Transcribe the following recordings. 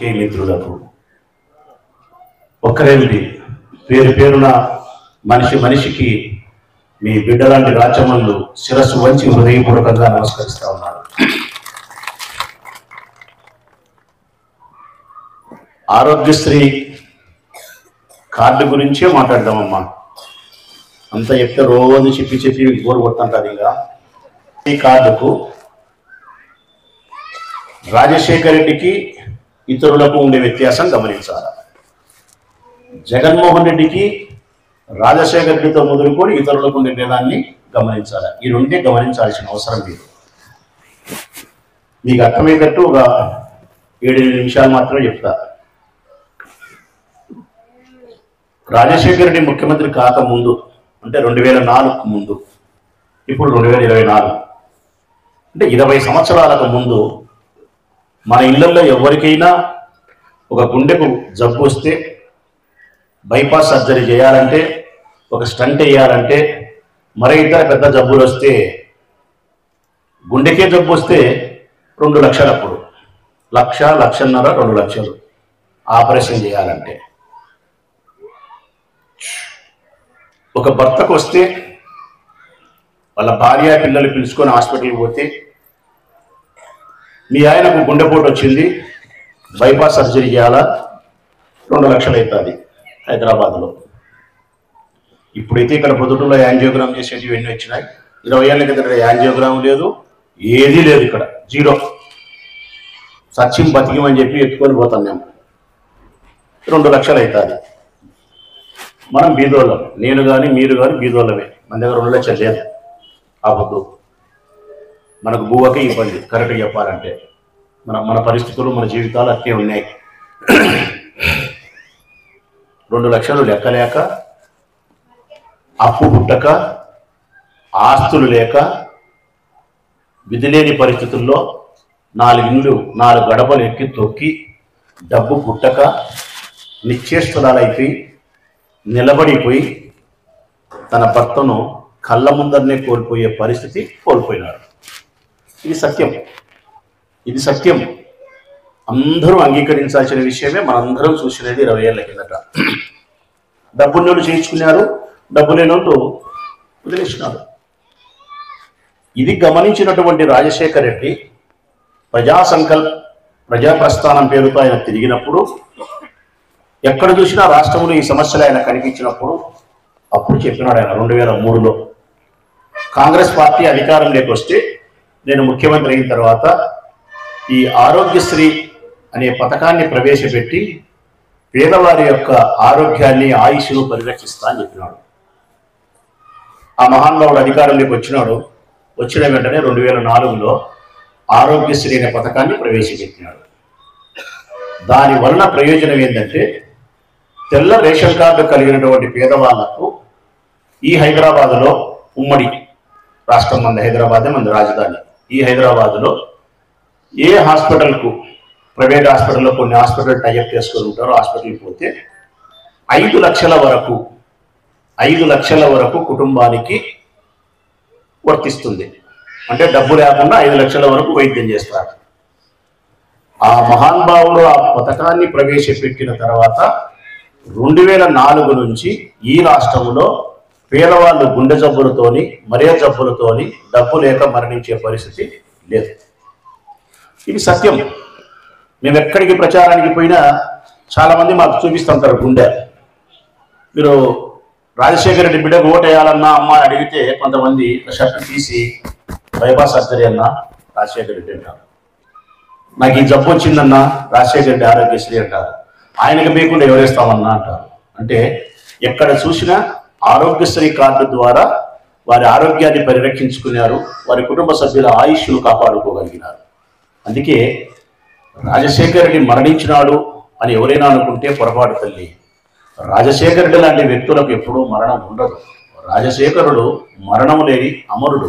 మిత్రులకు ఒక్కరేమిటి పేరు పేరున మనిషికి మీ బిడ్డలాంటి రాజ్యములు శిరస్సు వంచి హృదయపూర్వకంగా నమస్కరిస్తా ఉన్నారు. ఆరోగ్యశ్రీ కార్డు గురించే మాట్లాడదామమ్మా. అంత చెప్తే రోజు చెప్పి గోరు కొడుతుంటారు. ఇంకా ఈ కార్డుకు రాజశేఖర్ రెడ్డికి ఇతరులకు ఉండే వ్యత్యాసం గమనించాలి. జగన్మోహన్ రెడ్డికి రాజశేఖర్ రెడ్డితో మొదలుకొని ఇతరులకు ఉండే భేదాన్ని గమనించాలి. ఈ రెండే గమనించాల్సిన అవసరం లేదు. మీకు అర్థమయ్యేటట్టు ఒక 7-8 నిమిషాలు మాత్రమే చెప్తా. రాజశేఖర్ రెడ్డి ముఖ్యమంత్రి కాక ముందు, అంటే 2004 ముందు, ఇప్పుడు 2024 అంటే 20 సంవత్సరాలకు ముందు మన ఇళ్లలో ఎవరికైనా ఒక గుండెకు జబ్బు వస్తే, బైపాస్ సర్జరీ చేయాలంటే, ఒక స్టంట్ వేయాలంటే, మరే ఇతర పెద్ద జబ్బులు వస్తే, గుండెకే జబ్బు వస్తే 2 లక్షలు, అప్పుడు 1,00,000, 1,50,000, 2 లక్షలు ఆపరేషన్ చేయాలంటే. ఒక భర్తకు వస్తే వాళ్ళ భార్య పిల్లలు పిలుచుకొని హాస్పిటల్కి పోతే, మీ ఆయనకు గుండెపోటు వచ్చింది, బైపాస్ సర్జరీ చేయాలా, 2 లక్షలు అవుతుంది హైదరాబాద్లో. ఇప్పుడైతే ఇక్కడ పొద్దుటూరులో యాంజియోగ్రామ్ చేసేవి ఇవన్నీ వచ్చినాయి. 20 ఏళ్ళ కింద యాంజియోగ్రామ్ లేదు, ఏదీ లేదు, ఇక్కడ జీరో. సత్యం బతికిమని చెప్పి ఎత్తుకొని పోతాం. 2 లక్షలు అవుతుంది. మనం బీదోళ్ళం, నేను కానీ మీరు కానీ బీదోళ్ళమే. మన దగ్గర 2 లక్షలు లేదు. ఆ పొద్దు మనకు భూవకే ఇబ్బంది. కరెక్ట్గా చెప్పాలంటే మన పరిస్థితులు, మన జీవితాలు అట్టే ఉన్నాయి. 2 లక్షలు లెక్కలేక, అప్పు పుట్టక, ఆస్తులు లేక, విధిలేని పరిస్థితుల్లో 4 ఇండ్లు 4 గడపలు ఎక్కి తొక్కి, డబ్బు పుట్టక నిశ్చేష్టురాలైపోయి నిలబడిపోయి తన భర్తను కళ్ళ ముందరనే కోల్పోయే పరిస్థితి కోల్పోయినాడు. ఇది సత్యం, ఇది సత్యం. అందరూ అంగీకరించాల్సిన విషయమే. మనందరం చూసినది 20 ఏళ్ళ కిందట. డబ్బున్నోళ్ళు చేయించుకున్నారు, డబ్బు లేనోళ్ళు వదిలేసినారు. ఇది గమనించినటువంటి రాజశేఖర్ రెడ్డి ప్రజా ప్రస్థానం పేరుతో ఆయన తిరిగినప్పుడు, ఎక్కడ చూసినా రాష్ట్రంలో ఈ సమస్యలు ఆయన కనిపించినప్పుడు, అప్పుడు చెప్పినాడు ఆయన 2003లో కాంగ్రెస్ పార్టీ అధికారంలోకి వస్తే, నేను ముఖ్యమంత్రి అయిన తర్వాత ఈ ఆరోగ్యశ్రీ అనే పథకాన్ని ప్రవేశపెట్టి పేదవారి యొక్క ఆరోగ్యాన్ని, ఆయుష్ను పరిరక్షిస్తా అని చెప్పినాడు. ఆ మహానుభావుడు అధికారంలోకి వచ్చిన వెంటనే 2004లో ఆరోగ్యశ్రీ అనే పథకాన్ని ప్రవేశపెట్టినాడు. దాని వలన ప్రయోజనం ఏంటంటే, తెల్ల రేషన్ కార్డు కలిగినటువంటి పేదవాళ్లకు ఈ హైదరాబాదులో, ఉమ్మడి రాష్ట్రం మంది హైదరాబాదే మన రాజధాని, ఈ హైదరాబాదులో ఏ హాస్పిటల్కు, ప్రైవేట్ హాస్పిటల్లో కొన్ని హాస్పిటల్ టైఅప్ చేసుకొని ఉంటారో, హాస్పిటల్కి పోతే 5 లక్షల వరకు కుటుంబానికి వర్తిస్తుంది. అంటే డబ్బు లేకుండా 5 లక్షల వరకు వైద్యం చేస్తారు. ఆ మహానుభావుడు ఆ పథకాన్ని ప్రవేశపెట్టిన తర్వాత 2004 నుంచి ఈ రాష్ట్రంలో పేదవాళ్ళు గుండె జబ్బులతోని, మరే జబ్బులతోని డబ్బు లేక మరణించే పరిస్థితి లేదు. ఇది సత్యం. మేము ఎక్కడికి ప్రచారానికి పోయినా చాలామంది మాకు చూపిస్తుంటారు గుండె. మీరు రాజశేఖర్ రెడ్డి బిడ్డకు ఓటు వేయాలన్నా అమ్మ అని అడిగితే కొంతమంది షర్ట్ తీసి బైపాస్ సర్జరీ అన్నా రాజశేఖర్ రెడ్డి అంటారు. నాకు ఈ జబ్బు వచ్చిందన్నా రాజశేఖర్ రెడ్డి ఆరోగ్యశ్రీ అంటారు. ఆయనకు లేకుండా ఎవరేస్తామన్నా అంటారు. అంటే ఎక్కడ చూసినా ఆరోగ్యశ్రీ కార్డు ద్వారా వారి ఆరోగ్యాన్ని పరిరక్షించుకున్నారు, వారి కుటుంబ సభ్యుల ఆయుష్ను కాపాడుకోగలిగినారు. అందుకే రాజశేఖర్ రెడ్డి మరణించినాడు అని ఎవరైనా అనుకుంటే పొరపాటు తల్లి. రాజశేఖర్ రెడ్డి లాంటి వ్యక్తులకు ఎప్పుడూ మరణం ఉండదు. రాజశేఖరుడు మరణం లేని అమరుడు.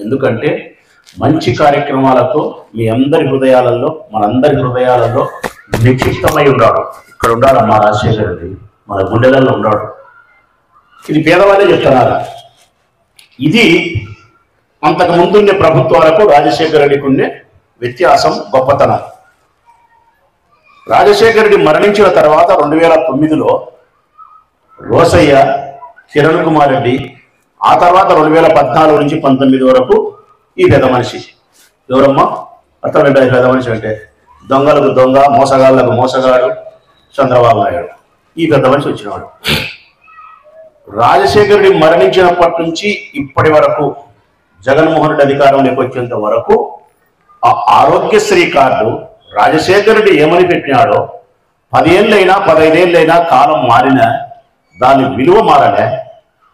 ఎందుకంటే మంచి కార్యక్రమాలతో మీ అందరి హృదయాలలో, మనందరి హృదయాలలో నిక్షిప్తమై ఉన్నాడు. ఇక్కడ ఉండాలి మా రాజశేఖర్ రెడ్డి, మన గుండెలలో ఉన్నాడు. ఇది పేదవాళ్ళే చెప్తున్నారు. ఇది అంతకు ముందుండే ప్రభుత్వాలకు రాజశేఖర్ రెడ్డికి ఉండే వ్యత్యాసం, గొప్పతనం. రాజశేఖర రెడ్డి మరణించిన తర్వాత 2009లో రోసయ్య, కిరణ్ కుమార్ రెడ్డి, ఆ తర్వాత 2014 నుంచి 19 వరకు ఈ పెద్ద మనిషి. ఎవరమ్మా? అర్థమైందా? ఈ పెద్ద మనిషి అంటే దొంగలకు దొంగ, మోసగాళ్లకు మోసగాడు చంద్రబాబు నాయుడు. ఈ పెద్ద మనిషి వచ్చినాడు. రాజశేఖర రెడ్డి మరణించినప్పటి నుంచి ఇప్పటి వరకు జగన్మోహన్ రెడ్డి అధికారంలోకి వచ్చేంత వరకు ఆ ఆరోగ్యశ్రీ కార్డు రాజశేఖర రెడ్డి ఏమని పెట్టినాడో 10 ఏళ్ళైనా 15 ఏళ్ళైనా కాలం మారినా దాని విలువ మారలే,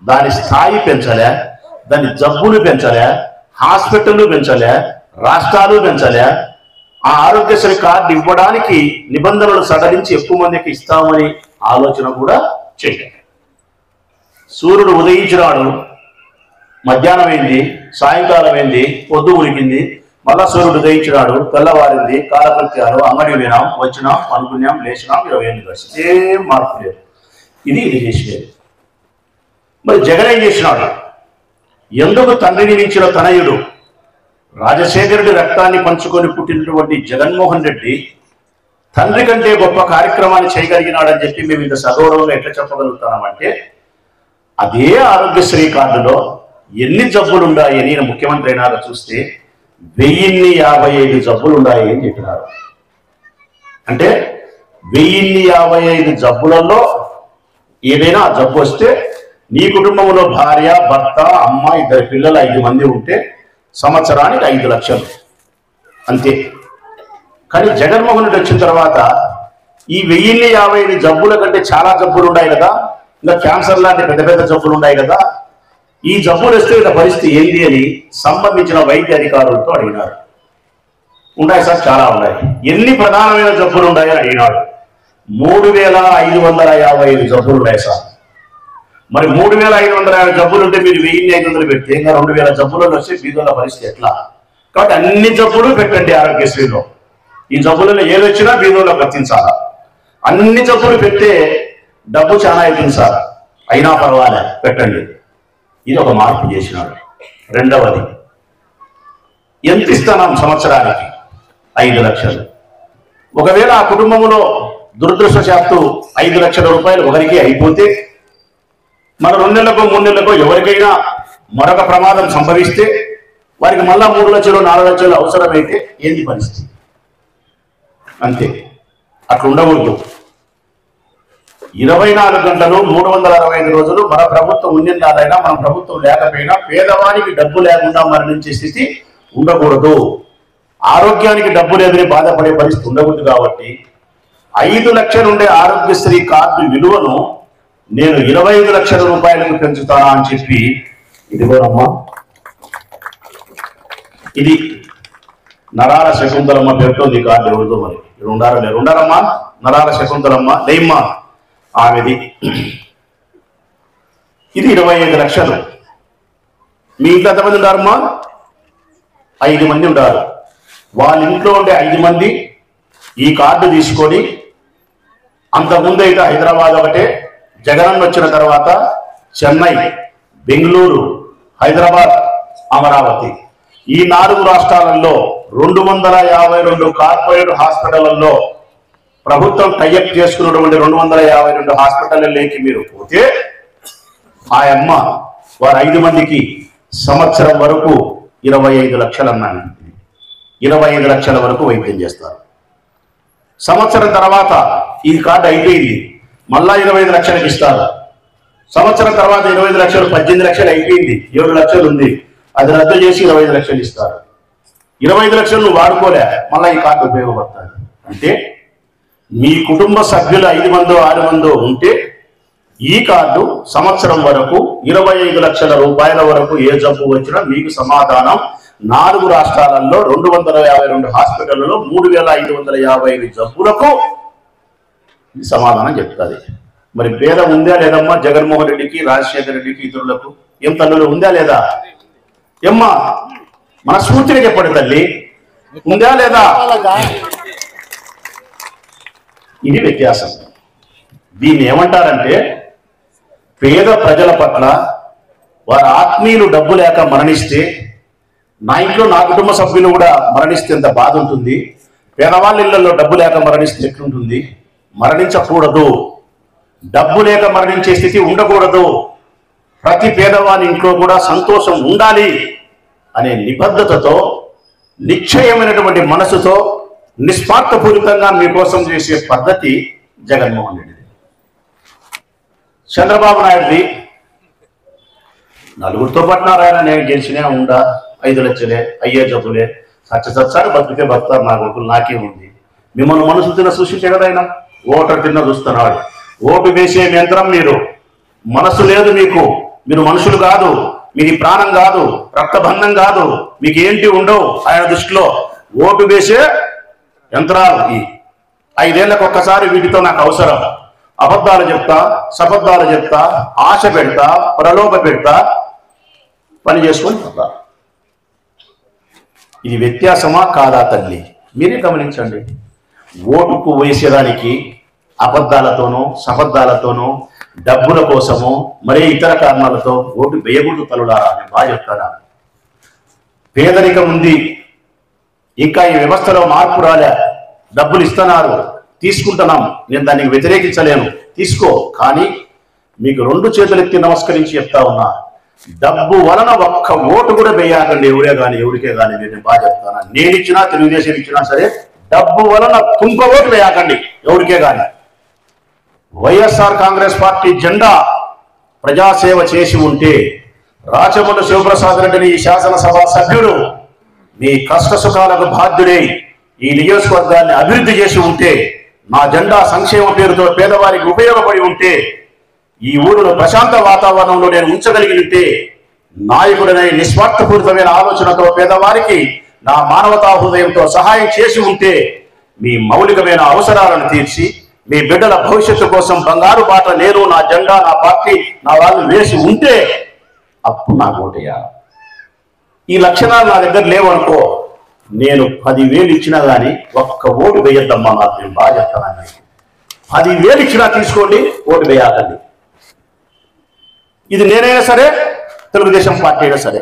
దాని స్థాయి పెంచలే, దాని జబ్బులు పెంచలే, హాస్పిటళ్ళు పెంచలే, రాష్ట్రాలు పెంచలే. ఆ ఆరోగ్యశ్రీ కార్డు ఇవ్వడానికి నిబంధనలు సడలించి ఎక్కువ మందికి ఇస్తామని ఆలోచన కూడా చేయలేదు. సూర్యుడు ఉదయించినాడు, మధ్యాహ్నం అయింది, సాయంకాలం అయింది, పొద్దు ఉరికింది, మళ్ళా సూర్యుడు ఉదయించినాడు, తెల్లవారింది, కాలకృత్యాలు, అంగడి వినాం, వచ్చినాం, అనుకున్నాం, లేచినాం, 20 ఏళ్ళు గడిచి ఏం మార్పు లేదు. ఇది చేసినది. మరి జగన్ ఏం చేసినాడు? ఎందుకు తండ్రిని మించిన తనయుడు రాజశేఖర రెడ్డి రక్తాన్ని పంచుకొని పుట్టినటువంటి జగన్మోహన్ రెడ్డి తండ్రి కంటే గొప్ప కార్యక్రమాన్ని చేయగలిగినాడని చెప్పి మేము ఇంత సగౌరవంగా ఎట్లా చెప్పగలుగుతామంటే, అదే ఆరోగ్యశ్రీ కార్డులో ఎన్ని జబ్బులు ఉన్నాయని నేను ముఖ్యమంత్రి అయినారో చూస్తే 1055 జబ్బులు ఉన్నాయి అని చెప్పినారు. అంటే 1055 జబ్బులలో ఏదైనా జబ్బు వస్తే నీ కుటుంబంలో భార్య, భర్త, అమ్మ, 2 పిల్లలు, 5 మంది ఉంటే సంవత్సరానికి 5 లక్షలు అంతే. కానీ జగన్మోహన్ రెడ్డి వచ్చిన తర్వాత ఈ 1055 జబ్బుల కంటే చాలా జబ్బులు ఉన్నాయి కదా, ఇంకా క్యాన్సర్ లాంటి పెద్ద పెద్ద జబ్బులు ఉన్నాయి కదా, ఈ జబ్బులు వస్తే ఇలా పరిస్థితి ఏంటి అని సంబంధించిన వైద్య అధికారులతో అడిగినారు. ఉన్నాయి సార్, చాలా ఉన్నాయి. ఎన్ని ప్రధానమైన జబ్బులు ఉన్నాయని అడిగినాడు. 3555 జబ్బులు ఉన్నాయి సార్. మరి 3550 జబ్బులు ఉంటే మీరు 1500 పెడితే ఇంకా 2000 జబ్బులలో వస్తే బీదోళ్ళ పరిస్థితి ఎట్లా? కాబట్టి అన్ని జబ్బులు పెట్టండి ఆరోగ్యశ్రీలో. ఈ జబ్బులలో ఏది వచ్చినా బీదోళ్ళకి వర్తించాలా. అన్ని జబ్బులు పెడితే డబ్బు చాలా అవుతుంది సార్, అయినా పర్వాలే పెట్టండి. ఇది ఒక మార్పు చేసినాడు. రెండవది, ఎంత ఇస్తున్నాం సంవత్సరానికి? 5 లక్షలు. ఒకవేళ ఆ కుటుంబంలో దురదృష్టశాత్తు 5 లక్షల రూపాయలు ఒకరికి అయిపోతే మన 2 నెలలకో 3 నెలలకో ఎవరికైనా మరొక ప్రమాదం సంభవిస్తే వారికి మళ్ళా 3 లక్షలు 4 లక్షలు అవసరమైతే ఏంది పరిస్థితి? అంతే. అట్లా ఉండకూడదు. 24 గంటలు 365 రోజులు మన ప్రభుత్వం ఉన్నిందాలైనా మన ప్రభుత్వం లేకపోయినా పేదవానికి డబ్బు లేకుండా మరణించే స్థితి ఉండకూడదు. ఆరోగ్యానికి డబ్బు లేదని బాధపడే పరిస్థితి ఉండకూడదు. కాబట్టి 5 లక్షలు ఉండే ఆరోగ్యశ్రీ కార్డు విలువను నేను 25 లక్షల రూపాయలకు పెంచుతానా అని చెప్పి, ఇదిగోనమ్మా, ఇది నరాల శకుంతలమ్మ పేరుతో ఈ కార్డు ఎవరిదో మరి ఉండారమ్మా, నరాల శకుంతలమ్మ లేమ్మా ఆమెది. ఇది 25 లక్షలు. మీ ఇంట్లో ఎంతమంది ఉండారమ్మా? 5 మంది ఉండారు. వాళ్ళ ఇంట్లో ఉండే 5 మంది ఈ కార్డు తీసుకొని, అంతకుముందు అయితే హైదరాబాద్ ఒకటే, జగన్ వచ్చిన తర్వాత చెన్నై, బెంగళూరు, హైదరాబాద్, అమరావతి, ఈ 4 రాష్ట్రాలలో 252 కార్పొరేట్ హాస్పిటళ్లలో ప్రభుత్వం టైఅప్ చేసుకున్నటువంటి 252 హాస్పిటల్లోకి మీరు పోతే ఆ అమ్మ వారు 5 మందికి సంవత్సరం వరకు 25 లక్షలు అన్నాను. 25 లక్షల వరకు వైద్యం చేస్తారు. సంవత్సరం తర్వాత ఈ కార్డు అయిపోయింది, మళ్ళా 25 లక్షలకు ఇస్తారు. సంవత్సరం తర్వాత 25 లక్షలు 18 లక్షలు అయిపోయింది, 7 లక్షలు ఉంది, అది రద్దు చేసి 25 లక్షలు ఇస్తారు. 25 లక్షలు నువ్వు వాడుకోలే, మళ్ళీ ఈ కార్డు ఉపయోగపడుతుంది. అంటే మీ కుటుంబ సభ్యులు 5 మందో 6 మందో ఉంటే ఈ కార్డు సంవత్సరం వరకు 25 లక్షల రూపాయల వరకు ఏ జబ్బు వచ్చినా మీకు సమాధానం 4 రాష్ట్రాలలో 252 హాస్పిటళ్లలో 3555 జబ్బులకు సమాధానం చెప్తుంది. మరి భేదం ఉందా లేదమ్మా జగన్మోహన్ రెడ్డికి, రాజశేఖర రెడ్డికి, ఇతరులకు? ఏం తల్లులు ఉందా లేదా? ఏమ్మా మన స్ఫూర్తిగా చెప్పండి తల్లి, ఉందా లేదా? ఇది వ్యత్యాసం. దీన్ని ఏమంటారంటే, పేద ప్రజల పట్ల వారి ఆత్మీయులు డబ్బు లేక మరణిస్తే, నా ఇంట్లో నా కుటుంబ సభ్యులు కూడా మరణిస్తే ఎంత బాధ ఉంటుంది, పేదవాళ్ళ ఇళ్లలో డబ్బు లేక మరణిస్తే ఎట్లుంటుంది? మరణించకూడదు. డబ్బు లేక మరణించే స్థితి ఉండకూడదు. ప్రతి పేదవాని ఇంట్లో కూడా సంతోషం ఉండాలి అనే నిబద్ధతతో, నిశ్చయమైనటువంటి మనసుతో, నిస్వార్థపూరితంగా మీకోసం చేసే పద్ధతి జగన్మోహన్ రెడ్డిది. చంద్రబాబు నాయుడుది నలుగురితో పట్టినారు. ఆయన నేను గెలిచినా ఉండా, 5 లక్షలే, అయ్యే జబ్బులే, సచ్చారు బతికే బతుకుతారు నా కొడుకులు, నాకేముంది? మిమ్మల్ని మనసు తిన్న సృష్టించే కదా ఆయన. ఓటర్ తిన్న చూస్తున్నాడు. ఓటు వేసే యంత్రం మీరు. మనసు లేదు మీకు. మీరు మనుషులు కాదు. మీది ప్రాణం కాదు, రక్తబంధం కాదు, మీకు ఏంటి ఉండవు ఆయన దృష్టిలో. ఓటు వేసే యంత్రాలు. 5 ఏళ్లకు ఒక్కసారి వీటితో నాకు అవసరం. అబద్ధాలు చెప్తా, సబద్ధాలు చెప్తా, ఆశ పెడతా, ప్రలోభ పెడతా, పని చేసుకొని పోతా. ఇది వ్యత్యాసమా కాదా తల్లి? మీరే గమనించండి. ఓటుకు వేసేదానికి అబద్ధాలతోనూ సబద్ధాలతోనూ డబ్బుల కోసము మరే ఇతర కారణాలతో ఓటు వేయకూడదు తల్లులారా. నేను బాగా చెప్తానా? పేదరికం ఉంది, ఇంకా ఈ వ్యవస్థలో మార్పు రాలే. డబ్బులు ఇస్తున్నారు, తీసుకుంటున్నాం. నేను దానికి వ్యతిరేకించలేను, తీసుకో. కానీ మీకు 2 చేతులెత్తి నమస్కరించి చెప్తా ఉన్నా, డబ్బు వలన ఒక్క ఓటు కూడా వేయకండి. ఎవరే కానీ ఎవరికే కానీ. నేను బాగా చెప్తానా? నేను ఇచ్చినా, తెలుగుదేశం ఇచ్చినా సరే, డబ్బు వలన తుంప ఓటు వేయకండి ఎవరికే కానీ. వైఎస్ఆర్ కాంగ్రెస్ పార్టీ జెండా ప్రజాసేవ చేసి ఉంటే, రాచమల్లు శివప్రసాద్ రెడ్డిని ఈ శాసనసభ సభ్యుడు మీ కష్ట సుఖాలకు బాధ్యుడై ఈ నియోజకవర్గాన్ని అభివృద్ధి చేసి ఉంటే, నా జెండా సంక్షేమ పేరుతో పేదవారికి ఉపయోగపడి ఉంటే, ఈ ఊరిలో ప్రశాంత వాతావరణంలో నేను ఉంచగలిగి ఉంటే, నాయకుడనే నిస్వార్థపూరితమైన ఆలోచనతో పేదవారికి నా మానవతా హృదయంతో సహాయం చేసి ఉంటే, మీ మౌలికమైన అవసరాలను తీర్చి మీ బిడ్డల భవిష్యత్తు కోసం బంగారు బాట నేను, నా జెండా, నా పార్టీ, నా వాళ్ళు వేసి ఉంటే అప్పుడు నాకు ఓటేయాలి. ఈ లక్షణాలు నా దగ్గర లేవనుకో, నేను 10,000 ఇచ్చినా కానీ ఒక్క ఓటు వేయద్దమ్మా. నాకు నేను బాగా చెప్తాను. 10,000 ఇచ్చినా తీసుకోండి, ఓటు వేయాలండి. ఇది నేనైనా సరే, తెలుగుదేశం పార్టీ అయినా సరే,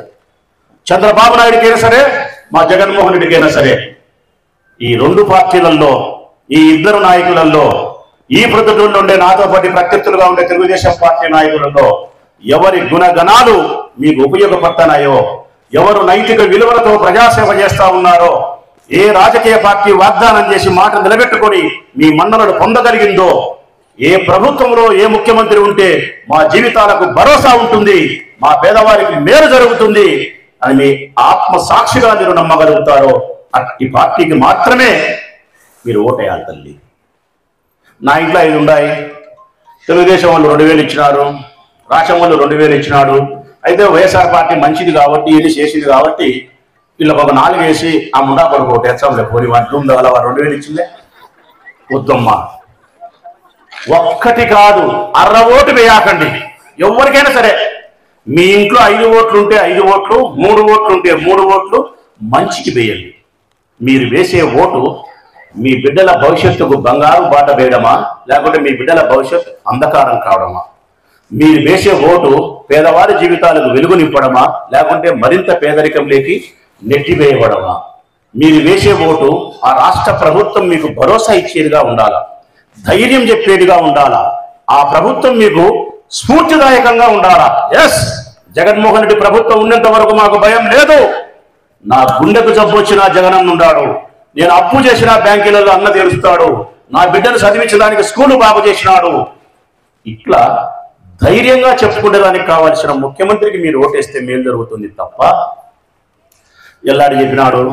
చంద్రబాబు నాయుడికైనా సరే, మా జగన్మోహన్ రెడ్డికైనా సరే, ఈ 2 పార్టీలలో, ఈ 2 నాయకులలో, ఈ ప్రతిలో ఉండే నాతో పాటు ప్రత్యర్థులుగా ఉండే తెలుగుదేశం పార్టీ నాయకులలో ఎవరి గుణగణాలు మీకు ఉపయోగపడుతున్నాయో, ఎవరు నైతిక విలువలతో ప్రజాసేవ చేస్తా ఉన్నారో, ఏ రాజకీయ పార్టీ వాగ్దానం చేసి మాట నిలబెట్టుకొని మీ మన్ననలు పొందగలిగిందో, ఏ ప్రభుత్వంలో ఏ ముఖ్యమంత్రి ఉంటే మా జీవితాలకు భరోసా ఉంటుంది, మా పేదవారికి మేలు జరుగుతుంది అని మీ ఆత్మ సాక్షిగా మీరు నమ్మగలుగుతారో అట్టి పార్టీకి మాత్రమే మీరు ఓటేయాలి తల్లి. నా ఇంట్లో 5 ఉన్నాయి. తెలుగుదేశం వాళ్ళు 2,000 ఇచ్చినారు, రాష్ట్రం వాళ్ళు 2,000 ఇచ్చినాడు. అయితే వైఎస్ఆర్ పార్టీ మంచిది కాబట్టి, ఇది చేసింది కాబట్టి వీళ్ళకి ఒక 4 వేసి ఆ ముండా కొడుకు ఒకటి ఎచ్చాంలే, పోనీ వాళ్ళు ఉండాల, 2,000 ఇచ్చిందే వద్దమ్మా. ఒక్కటి కాదు, 60 ఓటు వేయకండి ఎవరికైనా సరే. మీ ఇంట్లో 5 ఓట్లు ఉంటే 5 ఓట్లు, 3 ఓట్లు ఉంటే 3 ఓట్లు మంచికి వేయండి. మీరు వేసే ఓటు మీ బిడ్డల భవిష్యత్తుకు బంగారు బాట వేయడమా, లేకుంటే మీ బిడ్డల భవిష్యత్తు అంధకారం కావడమా? మీరు వేసే ఓటు పేదవారి జీవితాలకు వెలుగు నింపడమా, లేకుంటే మరింత పేదరికంలోకి నెట్టివేయబడమా? మీరు వేసే ఓటు ఆ రాష్ట్ర ప్రభుత్వం మీకు భరోసా ఇచ్చేదిగా ఉండాలా, ధైర్యం చెప్పేదిగా ఉండాలా, ఆ ప్రభుత్వం మీకు స్ఫూర్తిదాయకంగా ఉండాలా. ఎస్, జగన్మోహన్ రెడ్డి ప్రభుత్వం ఉన్నంత వరకు మాకు భయం లేదు. నా గుండెకు జబ్బు వచ్చినా జగనన్న ఉన్నాడు, నేను అప్పు చేసిన బ్యాంకులలో అన్న తీరుస్తాడు, నా బిడ్డను చదివించడానికి స్కూలు బాగు చేసినాడు. ఇట్లా ధైర్యంగా చెప్పుకునేదానికి కావాల్సిన ముఖ్యమంత్రికి మీరు ఓటేస్తే మేలు జరుగుతుంది తప్ప, ఎల్లాడి చెప్పినాడు,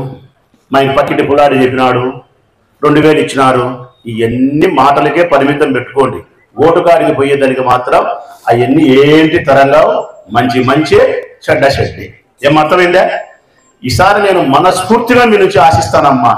మా ఇంటి పక్కింటి పులాడి చెప్పినాడు, 2,000 ఇచ్చినారు, ఇవన్నీ మాటలకే పరిమితం పెట్టుకోండి. ఓటుకాడికి పోయేదానికి మాత్రం అవన్నీ ఏంటి తరంగా మంచి మంచి చెడ్డ చెడ్డి. ఏం అర్థమైందా? ఈసారి నేను మనస్ఫూర్తిగా మీ నుంచి ఆశిస్తానమ్మా.